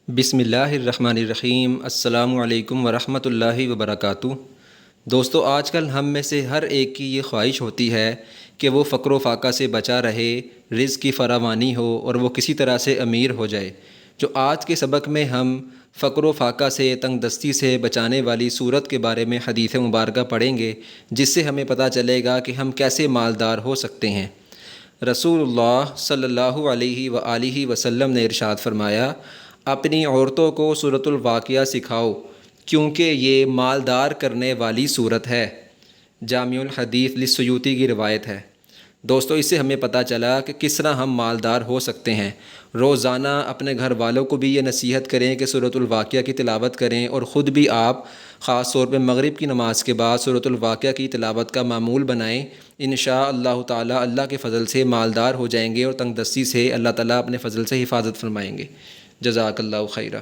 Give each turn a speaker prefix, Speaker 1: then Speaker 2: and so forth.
Speaker 1: بسم اللہ الرحمن الرحیم۔ السلام علیکم ورحمۃ اللہ وبرکاتہ۔ دوستو، آج کل ہم میں سے ہر ایک کی یہ خواہش ہوتی ہے کہ وہ فقر و فاقہ سے بچا رہے، رزق کی فراوانی ہو اور وہ کسی طرح سے امیر ہو جائے۔ جو آج کے سبق میں ہم فقر و فاقہ سے، تنگ دستی سے بچانے والی صورت کے بارے میں حدیث مبارکہ پڑھیں گے، جس سے ہمیں پتہ چلے گا کہ ہم کیسے مالدار ہو سکتے ہیں۔ رسول اللہ صلی اللہ علیہ وآلہ وسلم نے ارشاد فرمایا، اپنی عورتوں کو سورۃ الواقعہ سکھاؤ کیونکہ یہ مالدار کرنے والی صورت ہے۔ جامع الحدیث للسیوطی کی روایت ہے۔ دوستو، اس سے ہمیں پتہ چلا کہ کس طرح ہم مالدار ہو سکتے ہیں۔ روزانہ اپنے گھر والوں کو بھی یہ نصیحت کریں کہ سورۃ الواقعہ کی تلاوت کریں، اور خود بھی آپ خاص طور پہ مغرب کی نماز کے بعد سورۃ الواقعہ کی تلاوت کا معمول بنائیں۔ انشاءاللہ تعالی اللہ کے فضل سے مالدار ہو جائیں گے، اور تنگ دستی سے اللہ تعالیٰ اپنے فضل سے حفاظت فرمائیں گے۔ جزاک اللہ خیرہ۔